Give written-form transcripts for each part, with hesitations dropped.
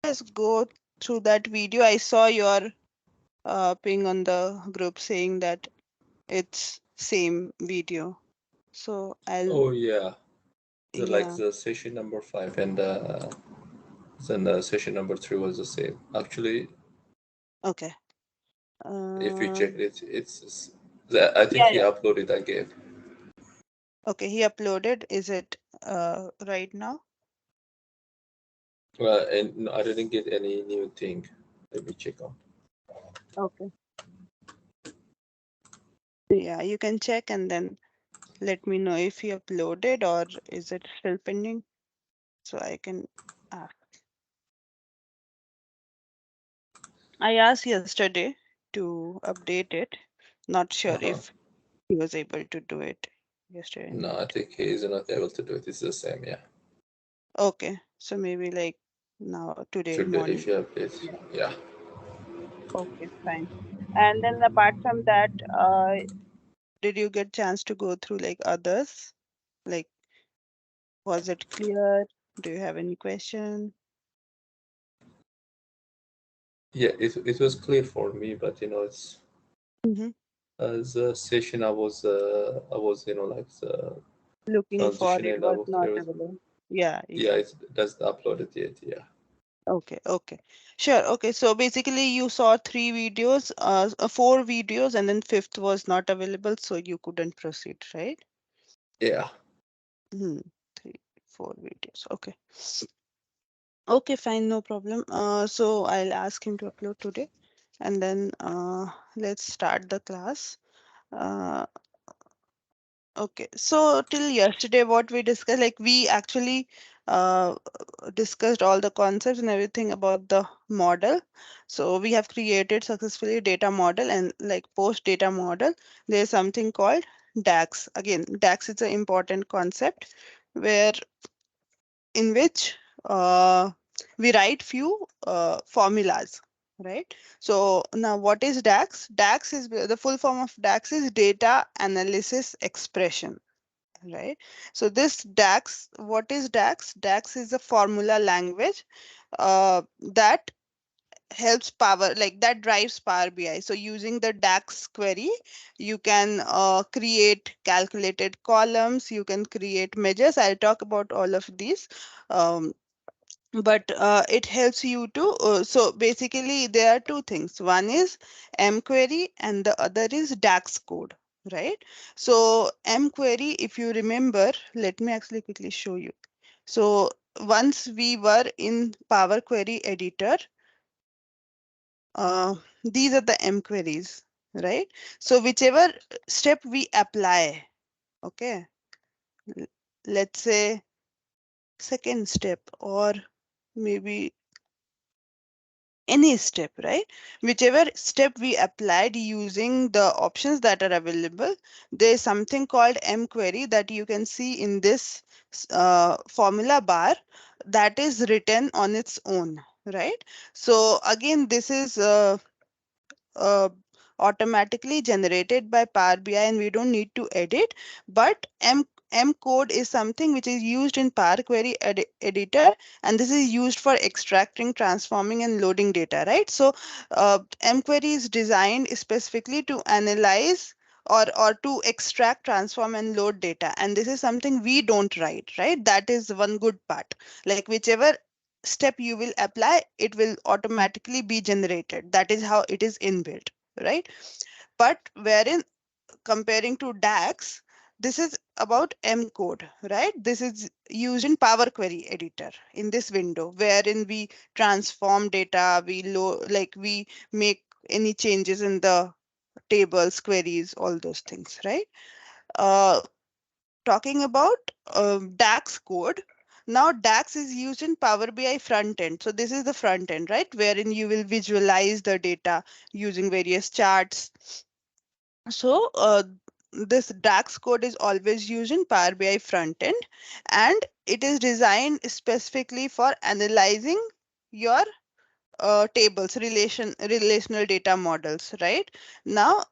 just go through that video. I saw your ping on the group saying that it's same video. So I'll, Oh yeah, like yeah, the session number 5 and then session number 3 was the same. Actually, okay. if you Uh, check it, I think yeah, he yeah. uploaded again. Okay, he uploaded. Is it right now? And no, I didn't get any new thing. Let me check on. Okay. Yeah, you can check and then let me know if he uploaded or is it still pending so I can ask. I asked yesterday to update it. Not sure Uh-huh. if he was able to do it yesterday No, I night. think he is not able to do it. It's the same, yeah. Okay, so maybe like now today Today, if morning. you update, Yeah. yeah. Okay, fine. And then apart from that, did you get chance to go through like others? Like, was it clear? Do you have any question? Yeah, it was clear for me, but it's Mm-hmm. the session I was like Looking for it transitioning. was It not was, available. Yeah, yeah, yeah. it doesn't upload it yet. Yeah, Okay, okay. Sure. Okay, so basically you saw three videos, four videos, and then fifth was not available, so you couldn't proceed, right? yeah. Hmm. Three, four videos. Okay. Okay, fine, no problem. So I'll ask him to upload today, and then let's start the class. Uh, Okay, so till yesterday, what we discussed, like we actually uh, discussed all the concepts and everything about the model. So we have created successfully data model and like post data model. There's something called DAX. Again, DAX is an important concept where in which we write few formulas, right? So now what is DAX? DAX is the full form of DAX is data analysis expression, right? So this DAX, what is DAX? DAX is a formula language that helps power, like that drives Power BI. So using the DAX query, you can create calculated columns, you can create measures. I'll talk about all of these. Um, but it helps you to, so basically there are two things. One is mQuery and the other is DAX code, right? So mQuery, if you remember, let me actually quickly show you. So once we were in Power Query editor, uh, these are the mQueries, right? So whichever step we apply, okay, l- let's say second step or maybe any step, right? Whichever step we applied using the options that are available, there's something called mQuery that you can see in this formula bar that is written on its own, right? So again, this is uh, automatically generated by Power BI and we don't need to edit. But M code is something which is used in Power Query editor, and this is used for extracting, transforming, and loading data, right? So M query is designed specifically to analyze or to extract, transform, and load data. And this is something we don't write, right? That is one good part. Like whichever step you will apply, it will automatically be generated. That is how it is inbuilt, right? But wherein comparing to DAX, this is about M code, right? This is used in Power Query editor in this window, wherein we transform data, like we make any changes in the tables, queries, all those things, right? Uh, Talking about DAX code. Now DAX is used in Power BI front end. So this is the front end, right? Wherein you will visualize the data using various charts. So this DAX code is always used in Power BI front end, and it is designed specifically for analyzing your tables, relational data models, right? Now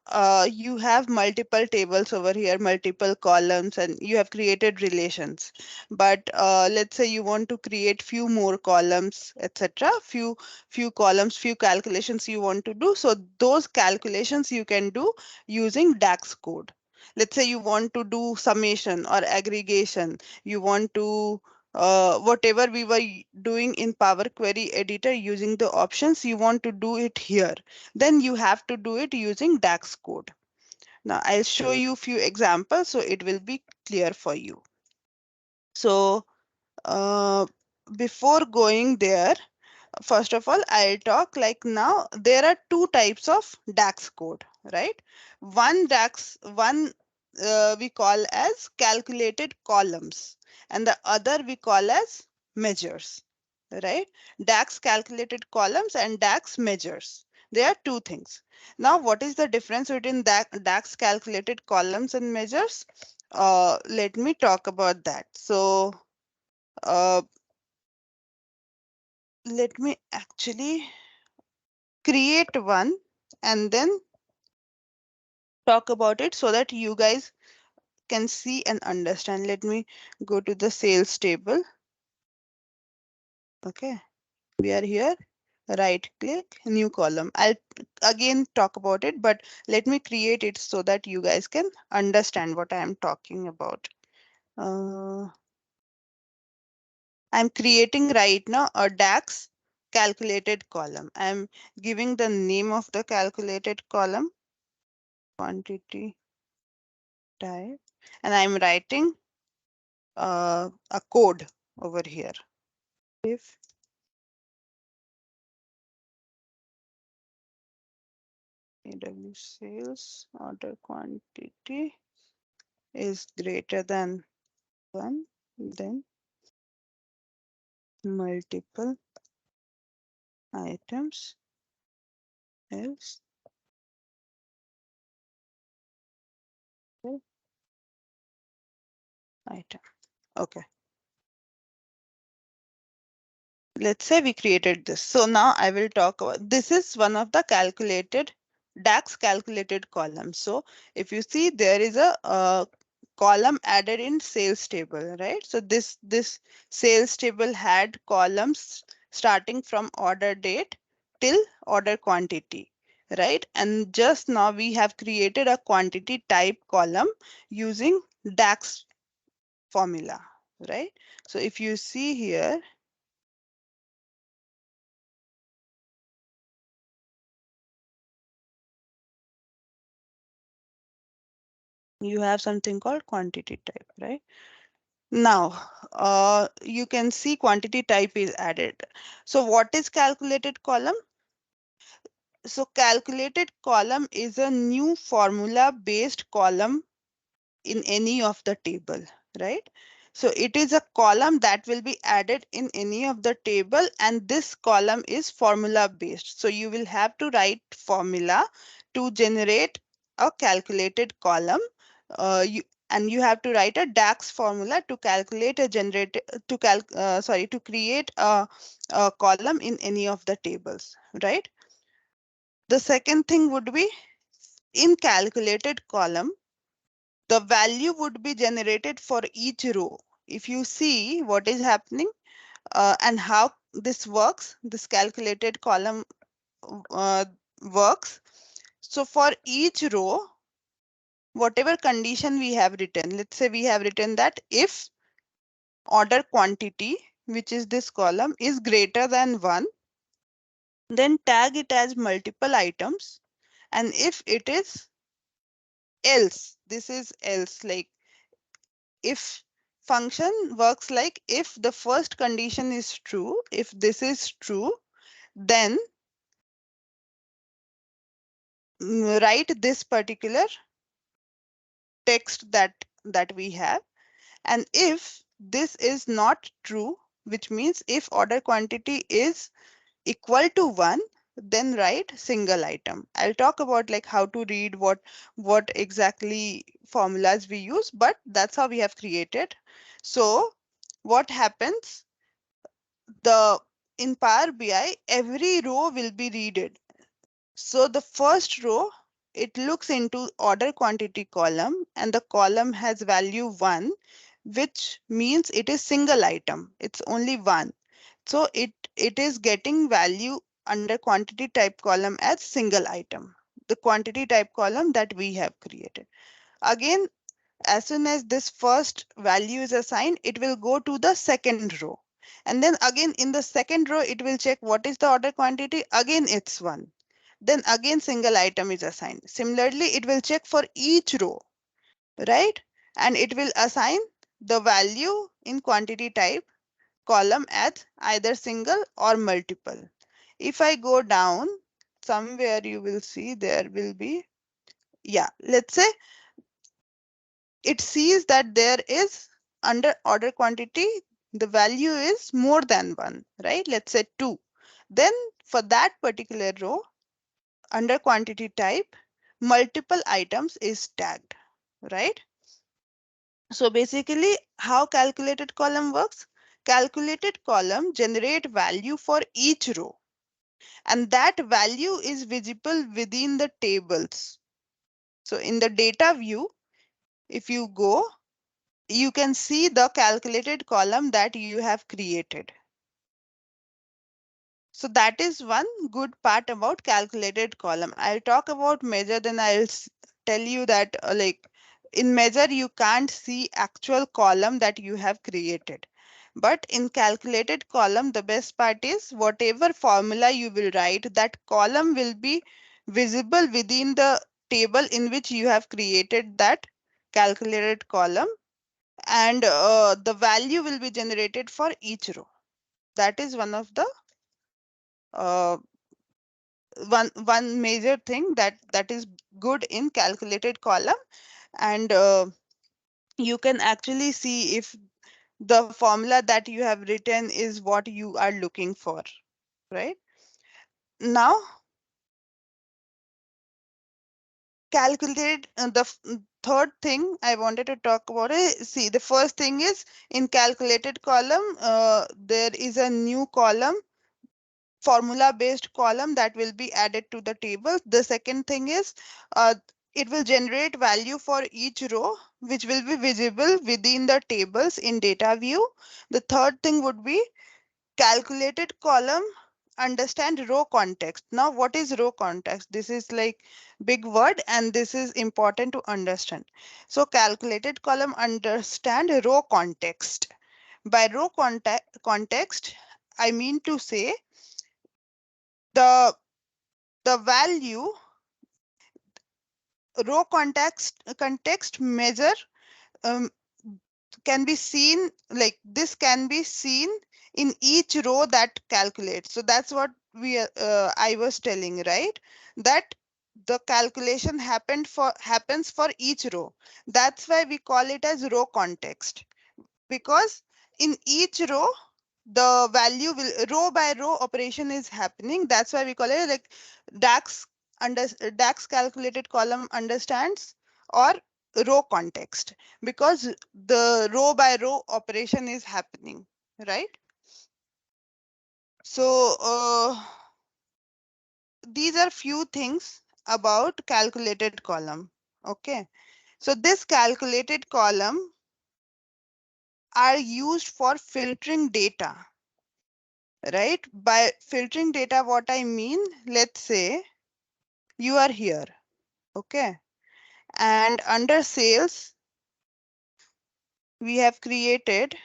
you have multiple tables over here, multiple columns, and you have created relations. But let's say you want to create few more columns, etc. Few columns, few calculations you want to do. So those calculations you can do using DAX code. Let's say you want to do summation or aggregation. You want to whatever we were doing in Power Query editor using the options, you want to do it here. Then you have to do it using DAX code. Now I'll show you a few examples so it will be clear for you. So uh, before going there, first of all, I'll talk like now there are two types of DAX code, right? One we call as calculated columns, and the other we call as measures, right? DAX calculated columns and DAX measures. There are two things. Now, what is the difference between DAX calculated columns and measures? Let me talk about that. So, uh, let me actually create one and then talk about it so that you guys can see and understand. Let me go to the sales table. Okay, we are here. Right click, new column. I'll again talk about it, but let me create it so that you guys can understand what I am talking about. I'm creating right now a DAX calculated column. I'm giving the name of the calculated column, quantity type, and I'm writing a code over here. If AW sales order quantity is greater than 1, then multiple items is the item. Okay. Let's say we created this. So now I will talk about this is one of the calculated DAX calculated columns. So if you see there is a column added in sales table, right? So this sales table had columns starting from order date till order quantity, right? And just now we have created a quantity type column using DAX formula, right? So if you see here, you have something called quantity type, right? Now, you can see quantity type is added. So what is calculated column? So calculated column is a new formula based column in any of the table, right? So it is a column that will be added in any of the table, and this column is formula based. So you will have to write formula to generate a calculated column. And you have to write a DAX formula to calculate a generate to create a column in any of the tables, right? The second thing would be in calculated column, the value would be generated for each row. If you see what is happening and how this works, this calculated column uh, works. So for each row, whatever condition we have written, let's say we have written that if order quantity, which is this column, is greater than 1, then tag it as multiple items. And if it is else, this is else, like if function works like if the first condition is true, if this is true, then write this particular text that we have. And if this is not true, which means if order quantity is equal to 1, then write single item. I'll talk about like how to read what exactly formulas we use, but that's how we have created. So what happens, the in Power BI, every row will be readed. So the first row, it looks into order quantity column and the column has value 1, which means it is single item. It's only one. So it is getting value under quantity type column as single item, the quantity type column that we have created. Again, as soon as this first value is assigned, it will go to the second row. And then again in the second row, it will check what is the order quantity. Again, it's 1. Then again, single item is assigned. Similarly, it will check for each row, right? And it will assign the value in quantity type column as either single or multiple. If I go down, somewhere you will see there will be, yeah, let's say it sees that there is under order quantity, the value is more than 1, right? Let's say 2. Then for that particular row, under quantity type, multiple items is tagged, right? So basically, how calculated column works? Calculated column generate value for each row, and that value is visible within the tables. So in the data view, if you go, you can see the calculated column that you have created. So that is one good part about calculated column. I'll talk about measure, then I'll tell you that like in measure, you can't see actual column that you have created. But in calculated column, the best part is whatever formula you will write, that column will be visible within the table in which you have created that calculated column, and the value will be generated for each row. That is one of the uh, one major thing that is good in calculated column. And you can actually see if the formula that you have written is what you are looking for, right? Now, calculate third thing I wanted to talk about is, see, the first thing is in calculated column, there is a new column, formula based column, that will be added to the table. The second thing is uh, it will generate value for each row, which will be visible within the tables in data view. The third thing would be calculated column understand row context. Now, what is row context? This is like big word and this is important to understand. So calculated column understand row context. By row context, I mean to say the value row context measure um, can be seen, like this can be seen in each row that calculates. So that's what I was telling, right? That the calculation happens for each row. That's why we call it as row context, because in each row the value will row by row operation is happening. That's why we call it like dax under dax calculated column understands, or row context, because the row by row operation is happening, right? So these are few things about calculated column. Okay, so this calculated column are used for filtering data, right? By filtering data, what I mean, let's say you are here, okay? And under sales, we have created,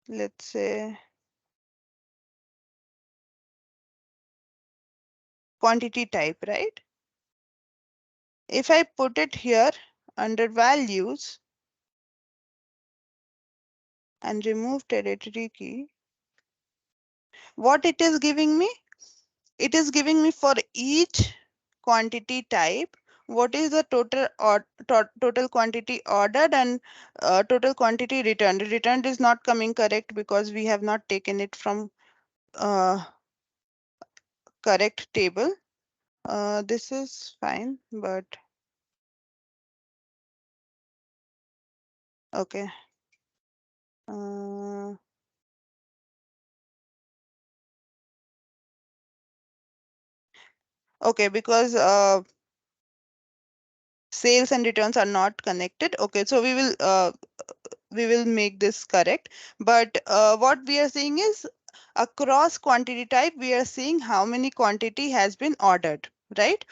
let's say, quantity type, right? If I put it here under values and remove territory key, what it is giving me? It is giving me for each quantity type, what is the total or total quantity ordered and total quantity returned. Returned is not coming correct because we have not taken it from correct table. This is fine, but okay. Uh, Okay, because sales and returns are not connected. Okay, so we will make this correct. But what we are saying is across quantity type, we are seeing how many quantity has been ordered, right?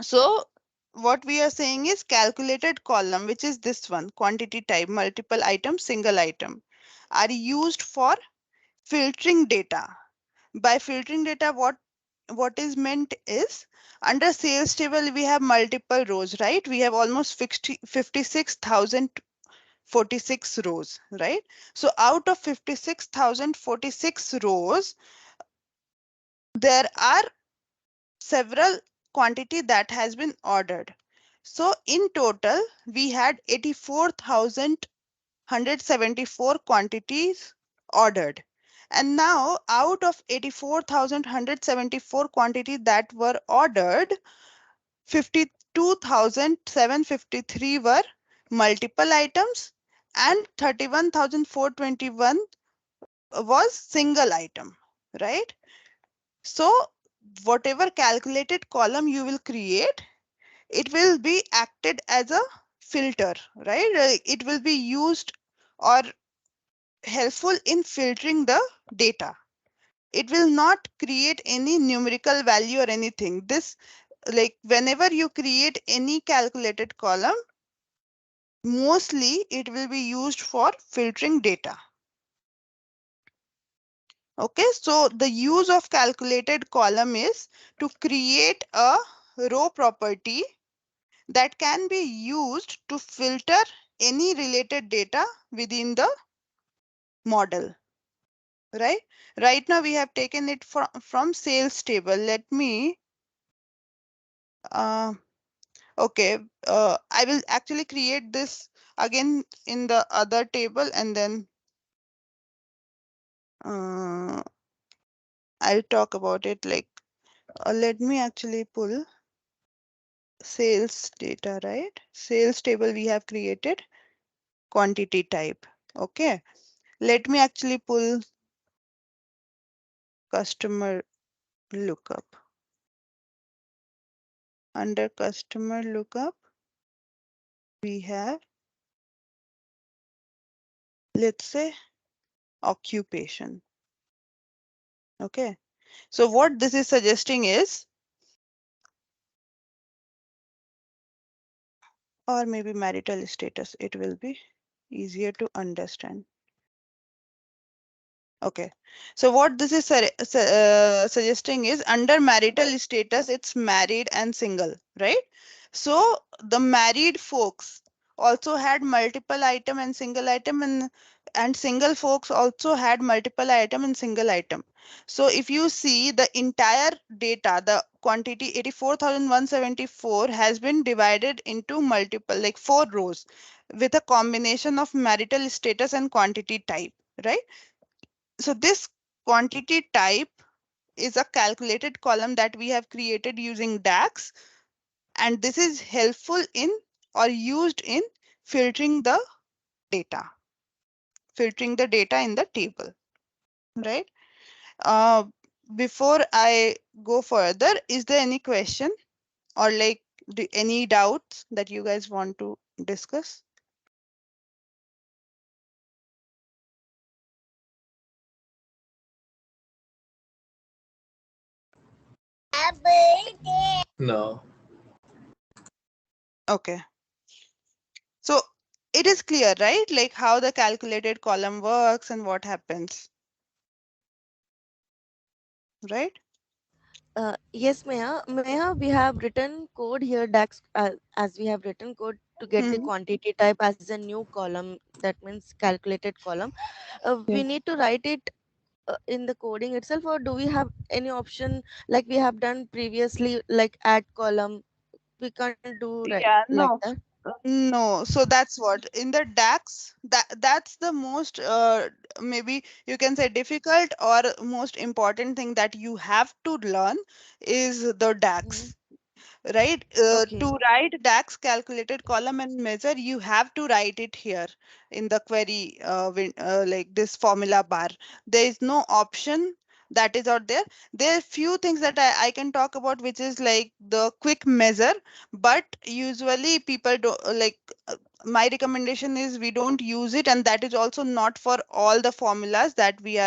So what we are saying is calculated column, which is this one, quantity type, multiple item, single item, are used for filtering data. By filtering data, what is meant is under sales table, we have multiple rows, right? We have almost 56,046 rows, right? So out of 56,046 rows, there are several quantity that has been ordered. So in total, we had 84,174 quantities ordered. And now out of 84,174 quantity that were ordered, 52,753 were multiple items and 31,421 was single item, right? So whatever calculated column you will create, it will be acted as a filter, right? It will be used or helpful in filtering the data. It will not create any numerical value or anything. This, like whenever you create any calculated column, mostly it will be used for filtering data. Okay, so the use of calculated column is to create a row property that can be used to filter any related data within the model, right? Right now we have taken it from sales table. Let me, uh, okay, I will actually create this again in the other table and then I'll talk about it. Like, let me actually pull sales data, right? Sales table we have created quantity type. Okay, let me actually pull customer lookup. Under customer lookup, we have, let's say, occupation. Okay, so what this is suggesting is, or maybe marital status, it will be easier to understand. Okay, so what this is suggesting is under marital status, it's married and single, right? So the married folks also had multiple item and single item, and single folks also had multiple item and single item. So if you see the entire data, the quantity 84,174 has been divided into multiple, like 4 rows with a combination of marital status and quantity type, right? So this quantity type is a calculated column that we have created using DAX, and this is helpful in or used in filtering the data, filtering the data in the table, right? Uh, Before I go further, is there any question or like any doubts that you guys want to discuss? No. Okay. So it is clear, right? Like how the calculated column works and what happens, right? Yes, Meha, we have written code here, DAX, as we have written code to get the Mhm. quantity type as a new column. That means calculated column. We Yes. need to write it in the coding itself, or do we have any option like we have done previously, like add column? We can't do Yeah, like no. that. No, so that's what in the DAX, that's the most maybe you can say difficult or most important thing that you have to learn is the Mhm. DAX, right? Okay. To write DAX calculated column and measure, you have to write it here in the query like this formula bar. There is no option that is out there. There are few things that I can talk about, which is like the quick measure, but usually people do like my recommendation is we don't use it, and that is also not for all the formulas that we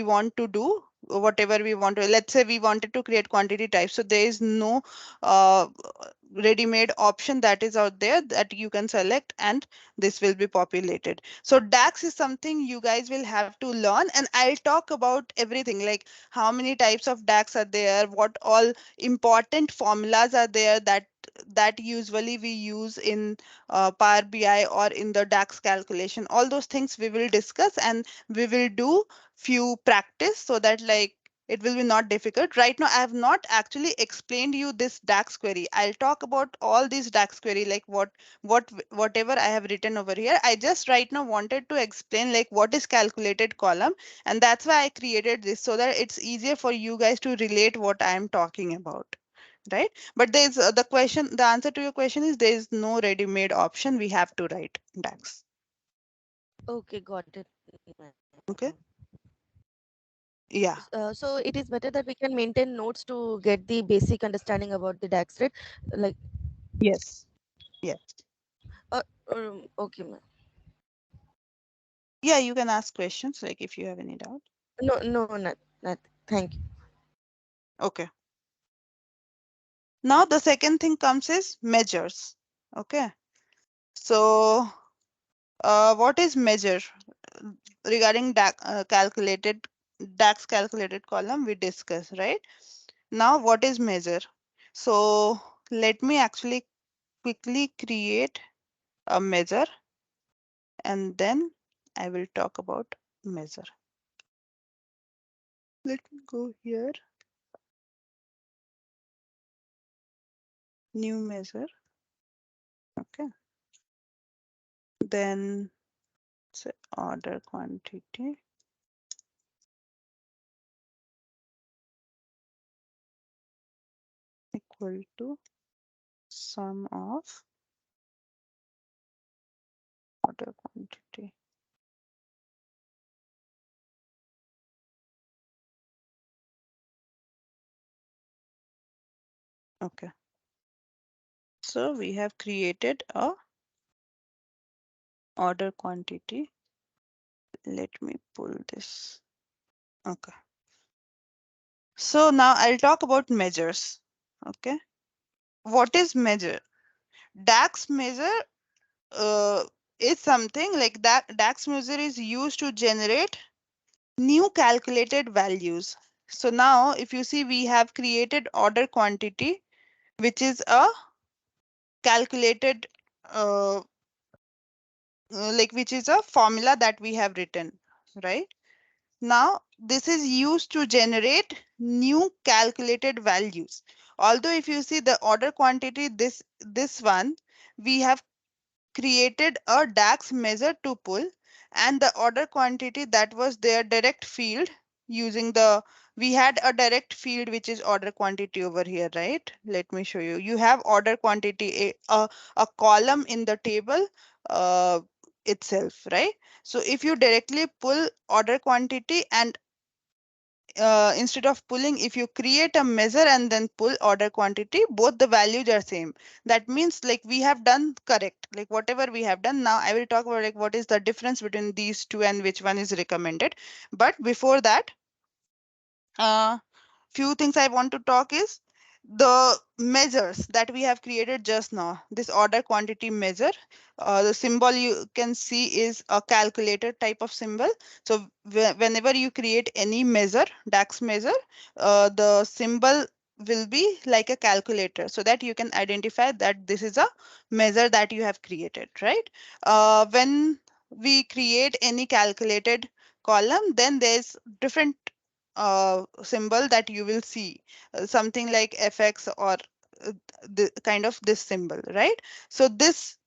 want to do whatever we want to. Let's say we wanted to create quantity type, so there is no uh, ready-made option that is out there that you can select, and this will be populated. So DAX is something you guys will have to learn, and I'll talk about everything, like how many types of DAX are there, what all important formulas are there that usually we use in Power BI or in the DAX calculation. All those things we will discuss, and we will do few practice so that like it will be not difficult. Right now, I have not actually explained you this DAX query. I'll talk about all these DAX query, like whatever I have written over here. I just right now wanted to explain like what is calculated column, and that's why I created this so that it's easier for you guys to relate what I am talking about. Right? But there's the answer to your question is there is no ready-made option. We have to write DAX. Okay, got it. Okay. Yeah. So it is better that we can maintain notes to get the basic understanding about the DAX rate. Like, Yes. Yes. okay, ma'am. Yeah, you can ask questions like if you have any doubt. No, no, not. Thank you. Okay. Now the second thing comes is measures. Okay. So what is measure? Regarding DAX calculated column we discussed, right? Now what is measure? So let me actually quickly create a measure, and then I will talk about measure. Let me go here. New measure. Okay. Then say order quantity equal to sum of order quantity. Okay. So we have created a order quantity. Let me pull this. Okay. So now I'll talk about measures. Okay. What is measure? DAX measure is something like that. DAX measure is used to generate new calculated values. So now if you see, we have created order quantity, which is a calculated like which is a formula that we have written, right? Now this is used to generate new calculated values. Although if you see the order quantity, this one, we have created a DAX measure to pull, and the order quantity that was their direct field using the we had a direct field which is order quantity over here, right? Let me show you. You have order quantity a column in the table uh, itself, right? So if you directly pull order quantity and instead of pulling, if you create a measure and then pull order quantity, both the values are same. That means like we have done correct, like whatever we have done. Now I will talk about like what is the difference between these two and which one is recommended. But before that, few things I want to talk is the measures that we have created just now. This order quantity measure, the symbol you can see is a calculator type of symbol. So whenever you create any measure, DAX measure, the symbol will be like a calculator so that you can identify that this is a measure that you have created, right? When we create any calculated column, then there's different symbol that you will see, something like fx or the kind of this symbol, right? So this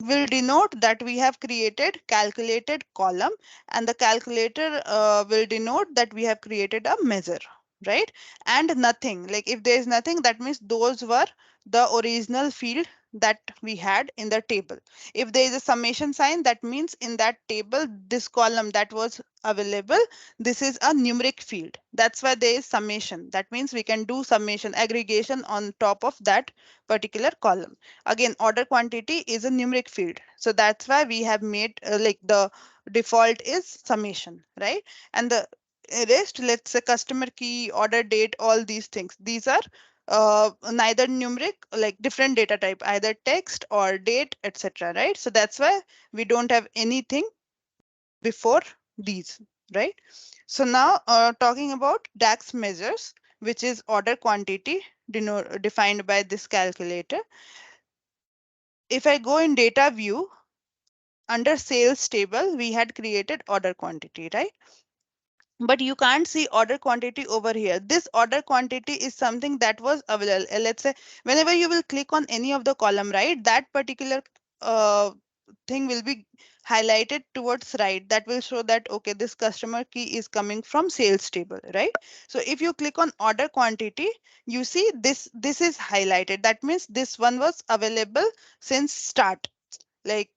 will denote that we have created calculated column, and the calculator will denote that we have created a measure, right? And nothing, like if there is nothing, that means those were the original field that we had in the table. If there is a summation sign, that means in that table, this column that was available, this is a numeric field. That's why there is summation. That means we can do summation aggregation on top of that particular column. Again, order quantity is a numeric field. So that's why we have made like the default is summation, right? And the rest, let's say customer key, order date, all these things, these are neither numeric, like different data type, either text or date, etc. Right? So that's why we don't have anything before these, right? So now talking about DAX measures, which is order quantity defined by this calculator. If I go in data view, under sales table, we had created order quantity, right? But you can't see order quantity over here. This order quantity is something that was available. Let's say whenever you will click on any of the column, right, that particular thing will be highlighted towards right. That will show that, okay, this customer key is coming from sales table, right? So if you click on order quantity, you see this is highlighted. That means this one was available since start. Like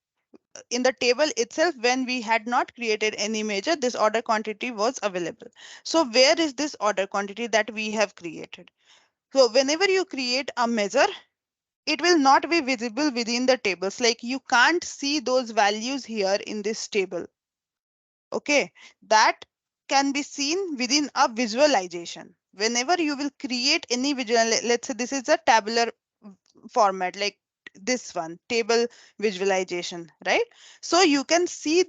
in the table itself, when we had not created any measure, this order quantity was available. So where is this order quantity that we have created? So whenever you create a measure, it will not be visible within the tables. Like you can't see those values here in this table. Okay, that can be seen within a visualization. Whenever you will create any visual, let's say this is a tabular format, like this one, table visualization, right? So you can see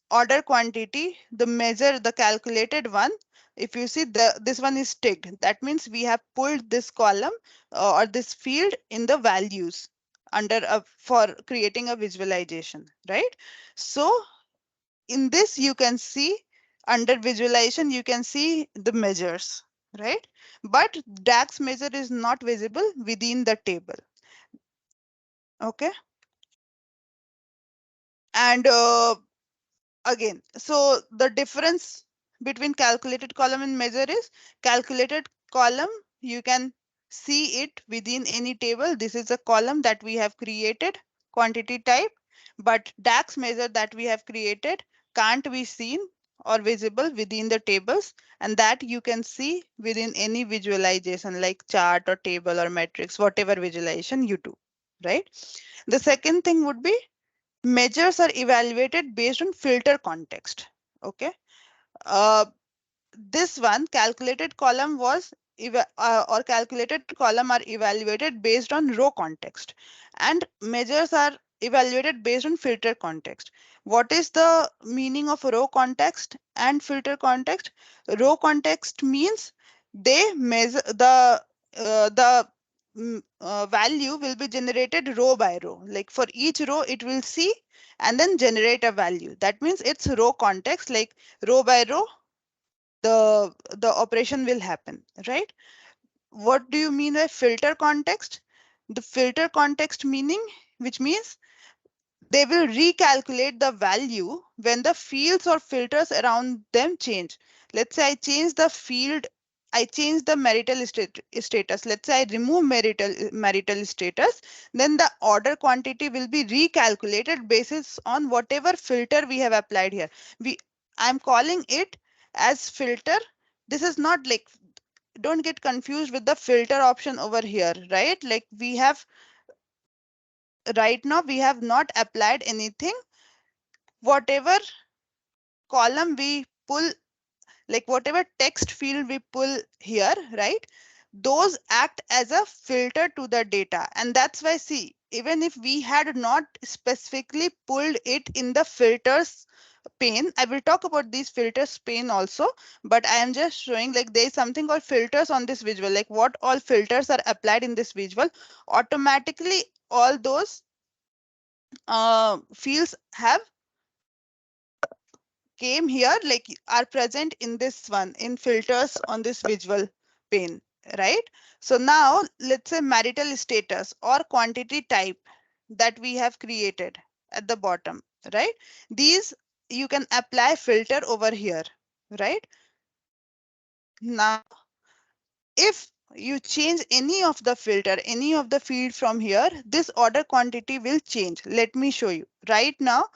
order quantity, the measure, the calculated one. If you see this one is ticked, that means we have pulled this column or this field in the values under for creating a visualization, right? So in this you can see under visualization, you can see the measures, right? But DAX measure is not visible within the table. Okay. And again, so the difference between calculated column and measure is calculated column, you can see it within any table. This is a column that we have created, quantity type, but DAX measure that we have created can't be seen or visible within the tables, and that you can see within any visualization like chart or table or matrix, whatever visualization you do, right? The second thing would be measures are evaluated based on filter context. Okay. Uh, this one calculated column was or calculated column are evaluated based on row context, and measures are evaluated based on filter context. What is the meaning of row context and filter context? Row context means they measure the value will be generated row by row. Like for each row it will see and then generate a value. That means it's row context, like row by row the operation will happen, right? What do you mean by filter context? The filter context meaning, which means they will recalculate the value when the fields or filters around them change. Let's say I change the field, I change the status. Let's say I remove marital status, then the order quantity will be recalculated basis on whatever filter we have applied here. We I'm calling it as filter. This is not like, don't get confused with the filter option over here, right? Like we have right now we have not applied anything. Whatever column we pull, like whatever text field we pull here, right, those act as a filter to the data. And that's why, see, even if we had not specifically pulled it in the filters pane, I will talk about these filters pane also, but I am just showing like there is something called filters on this visual, like what all filters are applied in this visual. Automatically all those fields have came here, like are present in this one in filters on this visual pane, right? So now let's say marital status or quantity type that we have created at the bottom, right? These you can apply filter over here, right? Now if you change any of the filter, any of the field from here, this order quantity will change. Let me show you. Right now,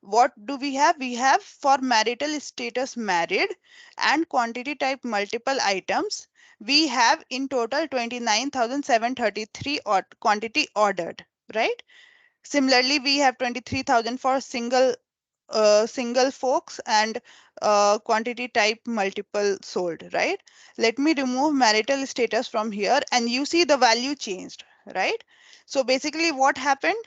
what do we have? We have for marital status married and quantity type multiple items. We have in total 29,733 quantity ordered, right? Similarly, we have 23,000 for single folks and quantity type multiple sold, right? Let me remove marital status from here and you see the value changed, right? So basically what happened?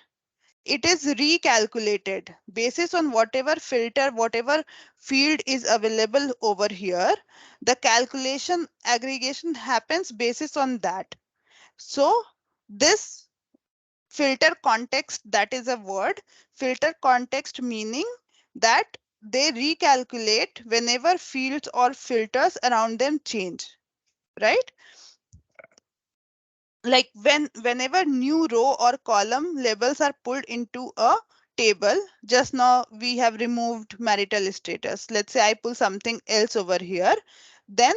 It is recalculated basis on whatever filter, whatever field is available over here. The calculation aggregation happens basis on that. So this filter context, that is a word, filter context meaning that they recalculate whenever fields or filters around them change, right? Like whenever new row or column labels are pulled into a table, just now we have removed marital status. Let's say I pull something else over here, then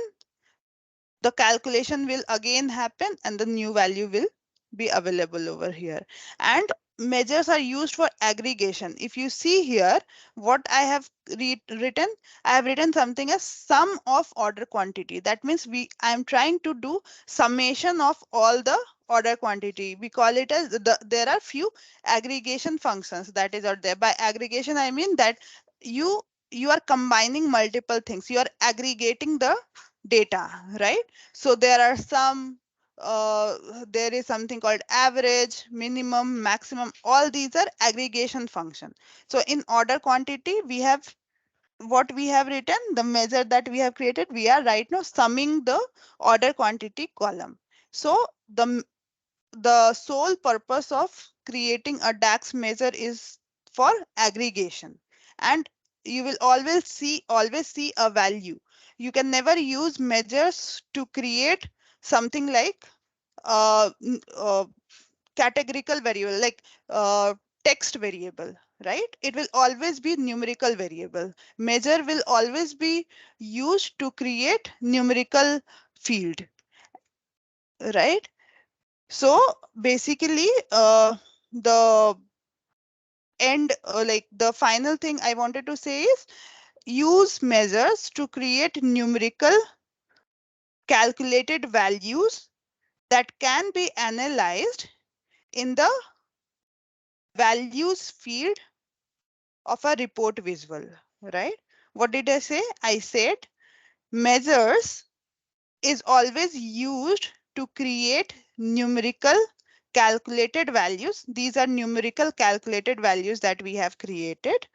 the calculation will again happen and the new value will be available over here. And measures are used for aggregation. If you see here, what I have written, I have written something as sum of order quantity. That means I am trying to do summation of all the order quantity. We call it as there are few aggregation functions that is out there. By aggregation, I mean that you you are combining multiple things. You are aggregating the data, right? So there are some, there is something called average, minimum, maximum. All these are aggregation function. So in order quantity, we have what we have written, the measure that we have created, we are right now summing the order quantity column. So the sole purpose of creating a DAX measure is for aggregation, and you will always see a value. You can never use measures to create something like categorical variable, like text variable, right? It will always be numerical variable. Measure will always be used to create numerical field, right? So basically, the like the final thing I wanted to say is use measures to create numerical calculated values that can be analyzed in the values field of a report visual, right? What did I say? I said measures is always used to create numerical calculated values. These are numerical calculated values that we have created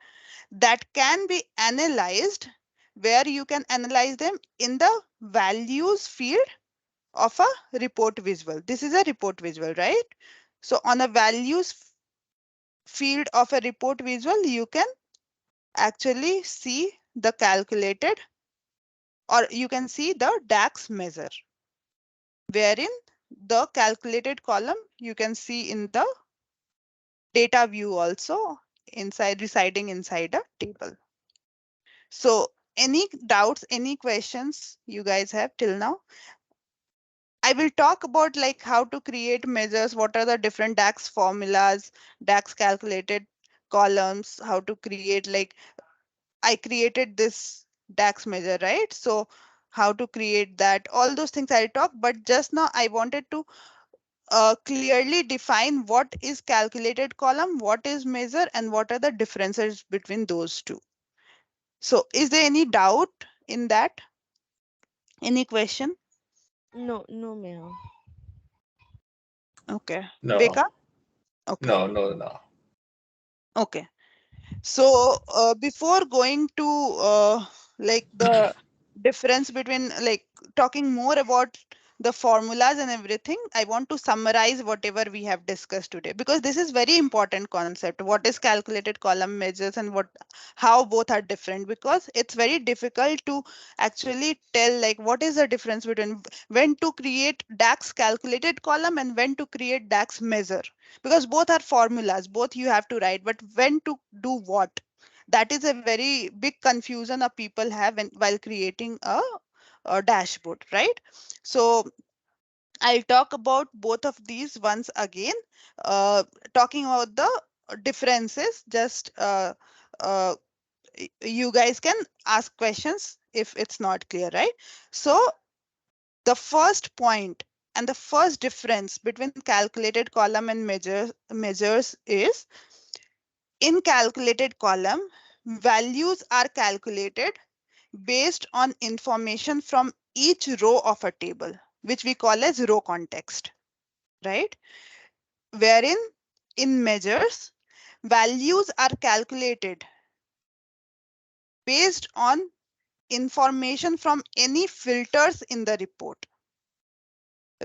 that can be analyzed, where you can analyze them in the values field of a report visual. This is a report visual, right? So on a values field of a report visual, you can actually see the calculated, or you can see the DAX measure, wherein the calculated column you can see in the data view also inside, residing inside a table. So any doubts, any questions you guys have till now? I will talk about like how to create measures, what are the different DAX formulas, DAX calculated columns, how to create, like I created this DAX measure, right? So how to create that, all those things I'll talk, but just now I wanted to clearly define what is calculated column, what is measure, and what are the differences between those two. So is there any doubt in that? Any question? No, no, Meha. Okay. No, Viveka? Okay. no. Okay. So before going to like the difference between, like talking more about the formulas and everything, I want to summarize whatever we have discussed today, because this is very important concept. What is calculated column measures and how both are different, because it's very difficult to actually tell like what is the difference between when to create DAX calculated column and when to create DAX measure, because both are formulas, both you have to write, but when to do what, that is a very big confusion that people have while creating a dashboard, right? So I'll talk about both of these once again, talking about the differences. Just you guys can ask questions if it's not clear, right? So the first point and the first difference between calculated column and measures is, in calculated column, values are calculated based on information from each row of a table, which we call as row context, right? Wherein in measures, values are calculated based on information from any filters in the report,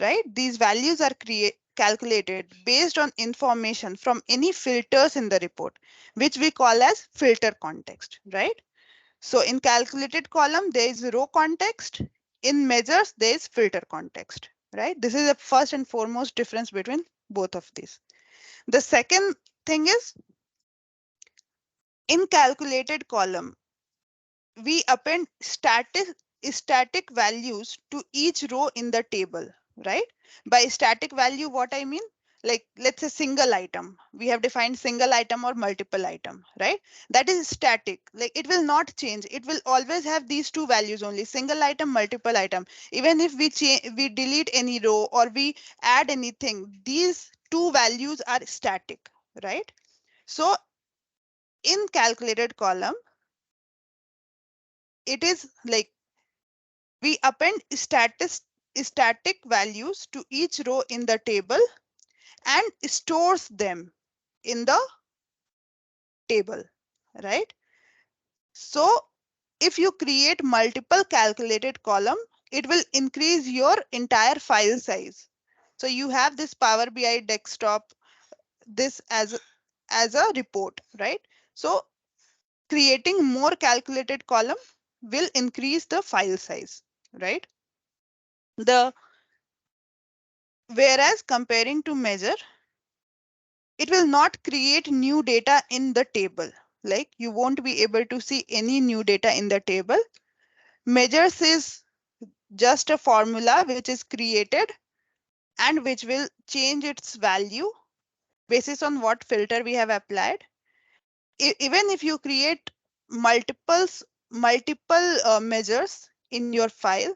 right? These values are calculated based on information from any filters in the report, which we call as filter context, right? So in calculated column, there is row context. In measures, there is filter context, right? This is the first and foremost difference between both of these. The second thing is, in calculated column, we append static values to each row in the table, right? By static value, what I mean, like let's say single item. We have defined single item or multiple item, right? That is static. Like it will not change. It will always have these two values only: single item, multiple item. Even if we delete any row or we add anything, these two values are static, right? So in calculated column, it is like we append static values to each row in the table and stores them in the table, right? So if you create multiple calculated column, it will increase your entire file size. So you have this Power BI desktop, this as a report, right? So creating more calculated column will increase the file size, right? The Whereas comparing to measure, it will not create new data in the table. Like you won't be able to see any new data in the table. Measures is just a formula which is created and which will change its value basis on what filter we have applied. Even if you create multiple measures in your file,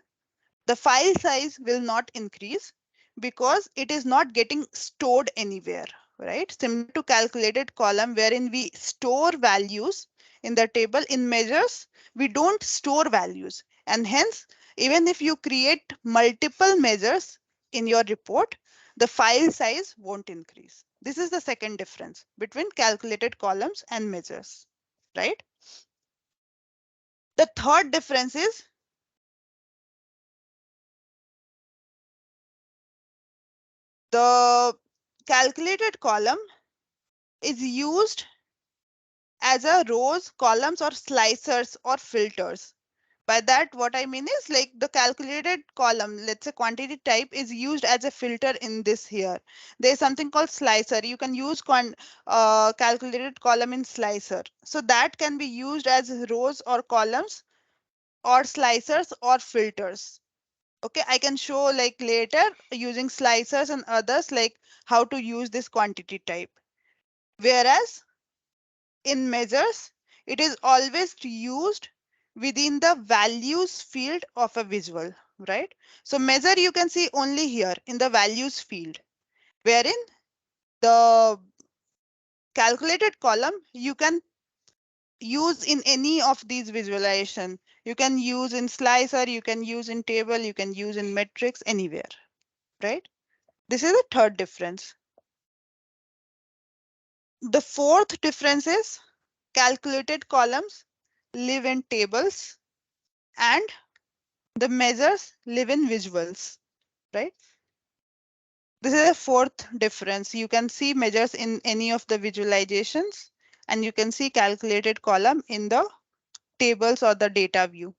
the file size will not increase because it is not getting stored anywhere, right? Similar to calculated column wherein we store values in the table, in measures, we don't store values. And hence, even if you create multiple measures in your report, the file size won't increase. This is the second difference between calculated columns and measures, right? The third difference is the calculated column is used as a rows, columns, or slicers or filters. By that, what I mean is like the calculated column, let's say quantity type, is used as a filter in this here. There's something called slicer. You can use calculated column in slicer. So that can be used as rows or columns or slicers or filters. Okay, I can show like later using slicers and others like how to use this quantity type. Whereas in measures, it is always used within the values field of a visual, right? So measure you can see only here in the values field, wherein the calculated column you can use in any of these visualization. You can use in slicer, you can use in table, you can use in matrix, anywhere, right? This is the third difference. The fourth difference is calculated columns live in tables and the measures live in visuals, right? This is a fourth difference. You can see measures in any of the visualizations and you can see calculated column in the tables or the data view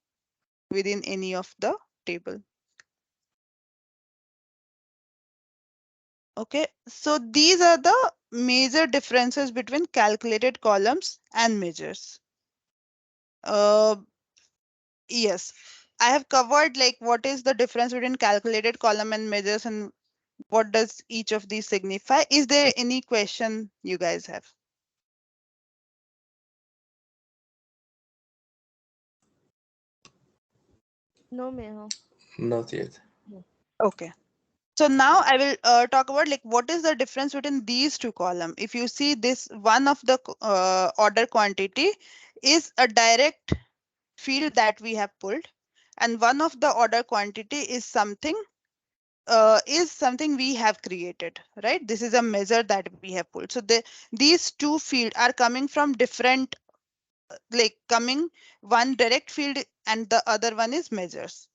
within any of the table. Okay, so these are the major differences between calculated columns and measures. Yes, I have covered like what is the difference between calculated column and measures and what does each of these signify. Is there any question you guys have? No, Meha. Not yet. Okay. So now I will talk about like what is the difference between these two columns. If you see this, one of the order quantity is a direct field that we have pulled, and one of the order quantity is something we have created, right? This is a measure that we have pulled. So these two fields are coming from different, like coming one direct field and the other one is measures.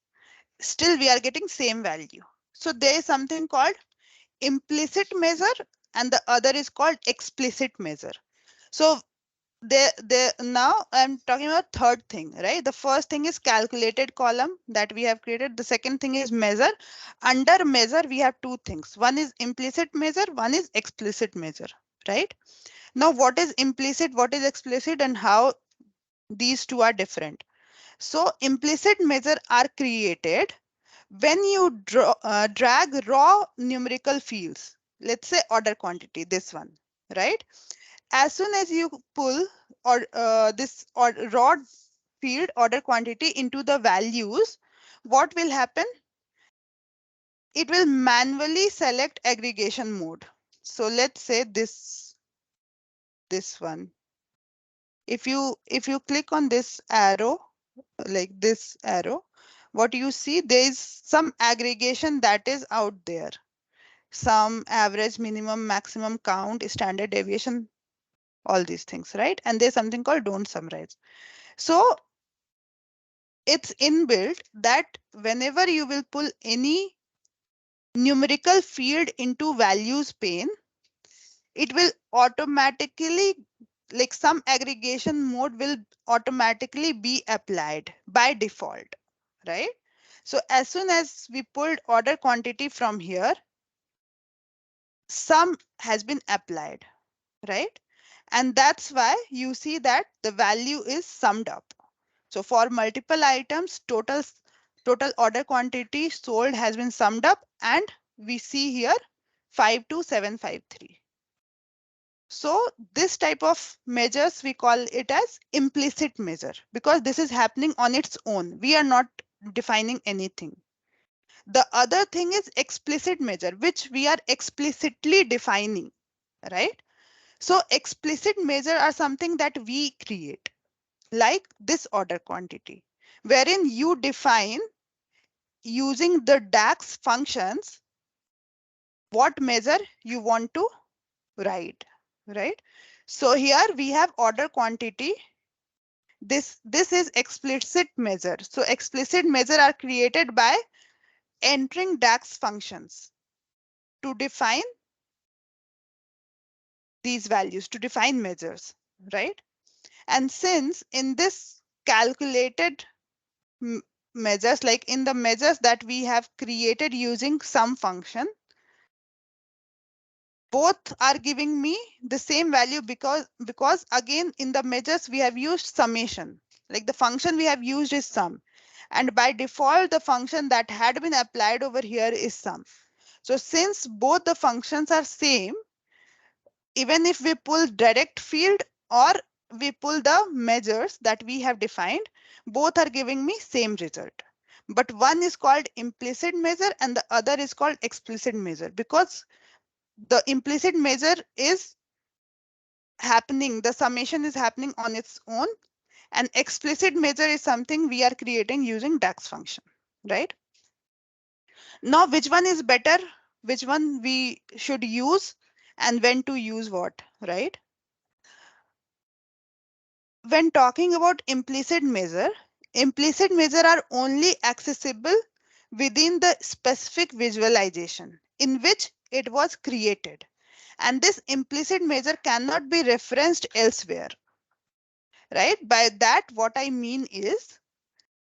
Still, we are getting same value. So there is something called implicit measure and the other is called explicit measure. So there now I'm talking about third thing, right? The first thing is calculated column that we have created. The second thing is measure. Under measure, we have two things. One is implicit measure, one is explicit measure, right? Now, what is implicit, what is explicit, and how these two are different? So implicit measure are created when you drag raw numerical fields, let's say order quantity, this one, right? As soon as you pull or this or raw field order quantity into the values, what will happen? It will manually select aggregation mode. So let's say this one. If you click on this arrow, like this arrow, what you see, there is some aggregation that is out there. Some average, minimum, maximum count, standard deviation, all these things, right? And there's something called don't summarize. So it's inbuilt that whenever you will pull any numerical field into values pane, it will automatically, like some aggregation mode will automatically be applied by default, right? So as soon as we pulled order quantity from here, sum has been applied, right? And that's why you see that the value is summed up. So for multiple items, total order quantity sold has been summed up, and we see here 52753. So this type of measures, we call it as implicit measure because this is happening on its own. We are not defining anything. The other thing is explicit measure, which we are explicitly defining, right? So explicit measure are something that we create, like this order quantity, wherein you define using the DAX functions what measure you want to write, right? So here we have order quantity. This is explicit measure. So explicit measure are created by entering DAX functions to define these values, to define measures, right? And since in this calculated measures, like in the measures that we have created using sum function, both are giving me the same value because again in the measures we have used summation, like the function we have used is sum, and by default the function that had been applied over here is sum. So since both the functions are same, even if we pull direct field or we pull the measures that we have defined, both are giving me same result. But one is called implicit measure and the other is called explicit measure because the implicit measure is happening, the summation is happening on its own, and explicit measure is something we are creating using DAX function, right? Now, which one is better? Which one we should use and when to use what, right? When talking about implicit measure are only accessible within the specific visualization in which it was created. And this implicit measure cannot be referenced elsewhere, right? By that, what I mean is,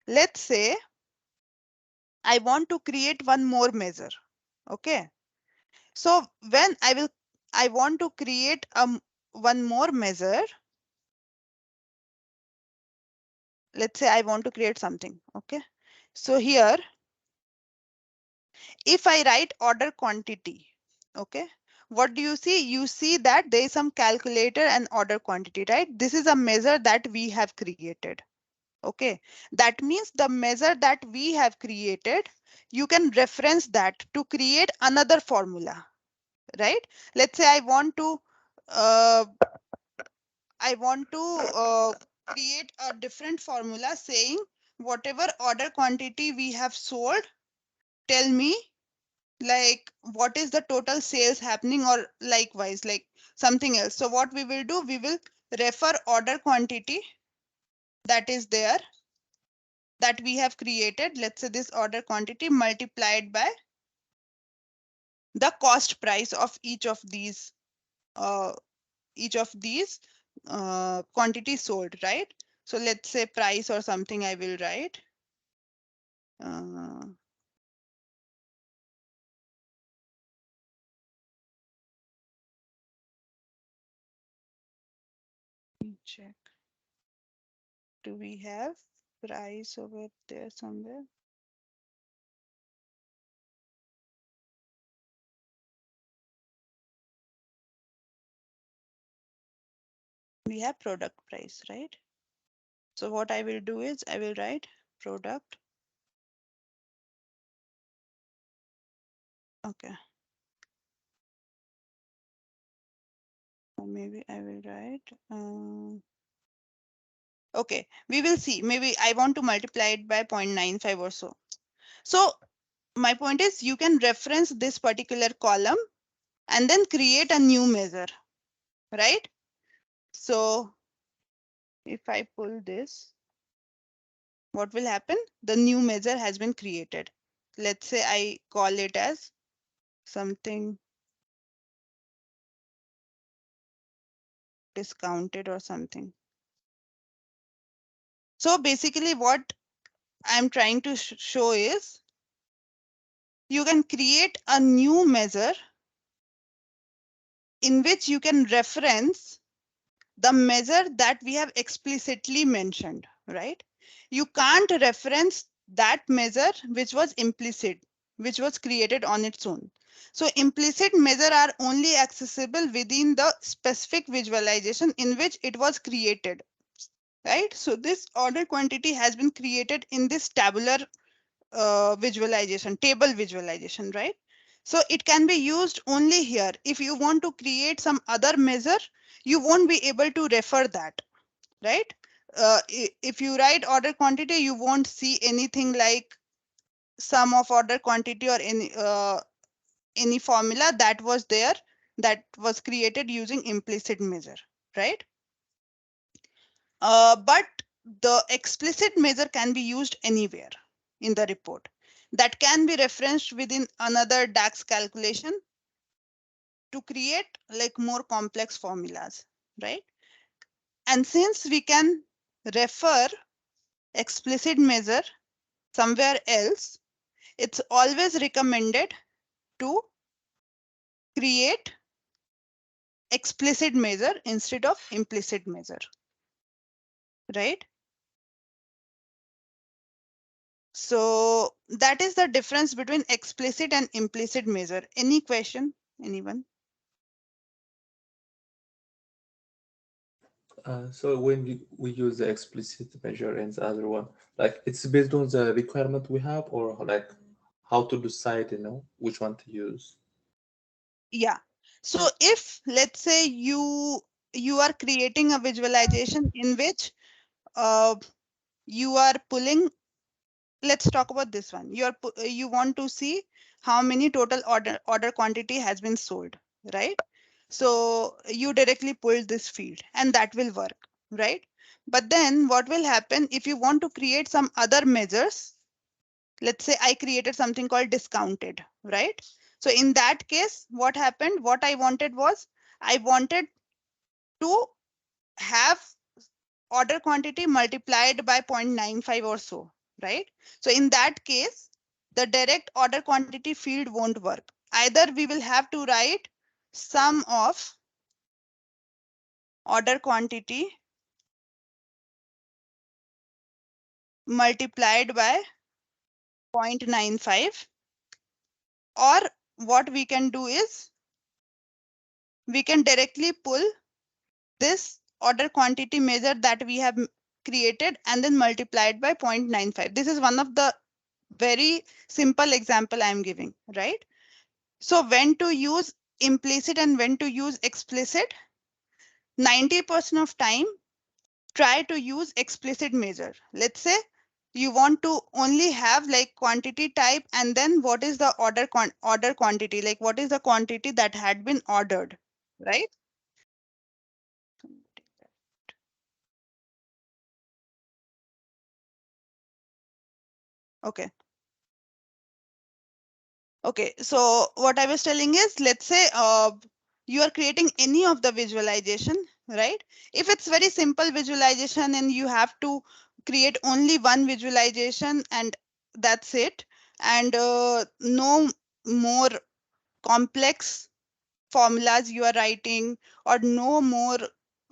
let's say I want to create one more measure. Okay. So when I want to create one more measure, let's say I want to create something. Okay. So here, if I write order quantity, okay, what do you see? You see that there is some calculator and order quantity, right? This is a measure that we have created. Okay, that means the measure that we have created, you can reference that to create another formula, right? Let's say uh, I want to create a different formula saying whatever order quantity we have sold, tell me like what is the total sales happening, or likewise like something else. So what we will do, we will refer order quantity that is there, that we have created. Let's say this order quantity multiplied by the cost price of uh, each of these quantities sold, right? So let's say price or something I will write. Uh, let me check. Do we have price over there somewhere? We have product price, right? So what I will do is I will write product. Okay. Or maybe I will write. Okay, we will see. Maybe I want to multiply it by 0.95 or so. So my point is you can reference this particular column and then create a new measure, right? So if I pull this, what will happen? The new measure has been created. Let's say I call it as something discounted or something. So basically what I'm trying to show is you can create a new measure in which you can reference the measure that we have explicitly mentioned, right? You can't reference that measure which was implicit, which was created on its own. So implicit measure are only accessible within the specific visualization in which it was created, right? So this order quantity has been created in this tabular visualization, table visualization, right? So it can be used only here. If you want to create some other measure, you won't be able to refer that, right? If you write order quantity, you won't see anything like sum of order quantity or any formula that was there that was created using implicit measure, right? But the explicit measure can be used anywhere in the report. That can be referenced within another DAX calculation to create like more complex formulas, right? And since we can refer explicit measure somewhere else, it's always recommended to create explicit measure instead of implicit measure, right? So that is the difference between explicit and implicit measure. Any question, anyone? So when we use the explicit measure and the other one, like it's based on the requirement we have, or like how to decide, which one to use. Yeah. So if let's say you are creating a visualization in which uh, you are pulling, let's talk about this one. You want to see how many total order quantity has been sold, right? So you directly pull this field and that will work, right? But then what will happen if you want to create some other measures? Let's say I created something called discounted, right? So in that case, what happened? What I wanted was I wanted to have order quantity multiplied by 0.95 or so, right? So in that case, the direct order quantity field won't work. Either we will have to write sum of order quantity multiplied by 0.95, or what we can do is we can directly pull this order quantity measure that we have created and then multiply it by 0.95. This is one of the very simple example I am giving, right? So when to use implicit and when to use explicit, 90% of time, try to use explicit measure. Let's say you want to only have like quantity type and then what is the order quantity, like what is the quantity that had been ordered, right? Okay. Okay, so what I was telling is, let's say you are creating any of the visualization, right? If it's very simple visualization and you have to create only one visualization and that's it, and no more complex formulas you are writing or no more